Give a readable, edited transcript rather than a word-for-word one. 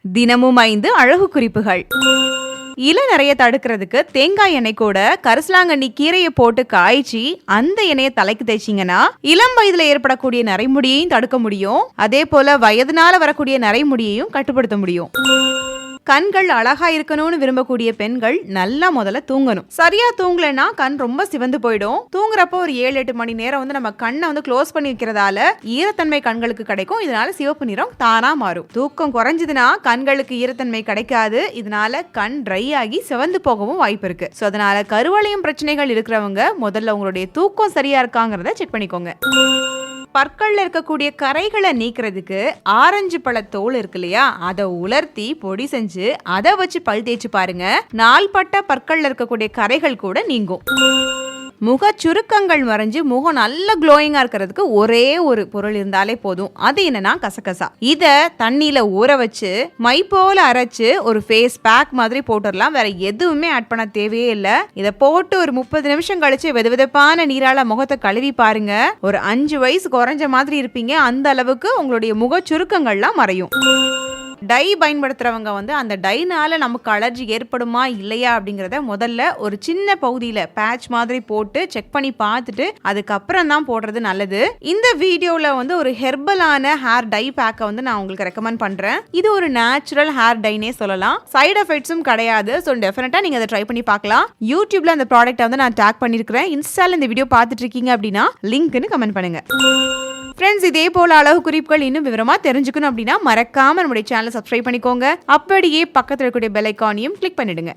தினமும் 5 அழகு குறிப்புகள். இளநரைய தடுக்கிறதுக்கு தேங்காய் எண்ணெய் கூட கரிசலாங்கண்ணி கீரையை போட்டு காய்ச்சி அந்த எண்ணெயை தலைக்கு தேய்ச்சிங்கன்னா இளம் வயதுல ஏற்படக்கூடிய நரைமுடியையும் தடுக்க முடியும். அதே போல வயதுனால வரக்கூடிய நரைமுடியையும் கட்டுப்படுத்த முடியும். கண்கள் அழகா இருக்கணும்னு விரும்பக்கூடிய பெண்கள் நல்லா முதல்ல தூங்கணும். சரியா தூங்கலைன்னா கண் ரொம்ப சிவந்து போயிடும். தூங்குறப்போ ஒரு 7-8 மணி நேரம் நம்ம கண்ணை க்ளோஸ் பண்ணி வைக்கிறதால ஈரத்தன்மை கண்களுக்கு கிடைக்கும். இதனால சிவப்பு நிறம் தானா மாறும். தூக்கம் குறைஞ்சதுன்னா கண்களுக்கு ஈரத்தன்மை கிடைக்காது. இதனால கண் ட்ரை ஆகி சிவந்து போகவும் வாய்ப்பு இருக்கு. அதனால கருவளையம் பிரச்சனைகள் இருக்கிறவங்க முதல்ல உங்களுடைய தூக்கம் சரியா இருக்காங்கிறத செக் பண்ணிக்கோங்க. பற்கள்ல இருக்கக்கூடிய கரைகளை நீக்கிறதுக்கு ஆரஞ்சு பழ தோல் இருக்கு இல்லையா, அதை உலர்த்தி பொடி செஞ்சு அதை வச்சு பல் தேய்ச்சி பாருங்க. நாள்பட்ட பற்கள்ல இருக்கக்கூடிய கரைகள் கூட நீங்கும். முக சுருக்கங்கள் மறைஞ்சு முகம் நல்ல க்ளோயிங்கா இருக்கிறதுக்கு ஒரே ஒரு பொருள் இருந்தாலே போதும். அது என்னன்னா கசகசா. இத தண்ணியில ஊற வச்சு மை போல அரைச்சு ஒரு ஃபேஸ் பேக் மாதிரி போட்டுடலாம். வேற எதுவுமே ஆட் பண்ண தேவையே இல்லை. இதை போட்டு ஒரு 30 நிமிஷம் கழிச்சு வெதுவெதுப்பான நீரால முகத்தை கழுவி பாருங்க. ஒரு 5 வயசு குறைஞ்ச மாதிரி இருப்பீங்க. அந்த அளவுக்கு உங்களுடைய முக சுருக்கங்கள்லாம் மறையும். டை பயன்படுத்துறவங்க அந்த டைனால நமக்கு அலர்ஜி ஏற்படுமா இல்லையா அப்படிங்கிறத முதல்ல ஒரு சின்ன பகுதியில பேட்ச் மாதிரி போட்டு செக் பண்ணி பார்த்துட்டு அதுக்கப்புறம் தான் போடுறது நல்லது. இந்த வீடியோல ஒரு ஹெர்பலான ஹேர் டை பேக்கை நான் உங்களுக்கு ரெக்கமெண்ட் பண்றேன். இது ஒரு நேச்சுரல் ஹேர் டைனே சொல்லலாம். சைடு எஃபெக்ட்ஸும் கிடையாது. ஸோ டெஃபினட்டா நீங்க அதை ட்ரை பண்ணி பார்க்கலாம். யூடியூப்ல அந்த ப்ராடக்ட்டை நான் டேக் பண்ணிருக்கிறேன். இன்ஸ்டால இந்த வீடியோ பார்த்துட்டு இருக்கீங்க அப்படின்னா லிங்க்னு கமெண்ட் பண்ணுங்க. ஃப்ரெண்ட்ஸ், இதே போல அழகு குறிப்புகள் இன்னும் விவரமா தெரிஞ்சுக்கணும் அப்படின்னா மறக்காம நம்முடைய சேனலை சப்ஸ்கிரைப் பண்ணிக்கோங்க. அப்படியே பக்கத்தில் இருக்கக்கூடிய பெல் ஐகானையும் கிளிக் பண்ணிடுங்க.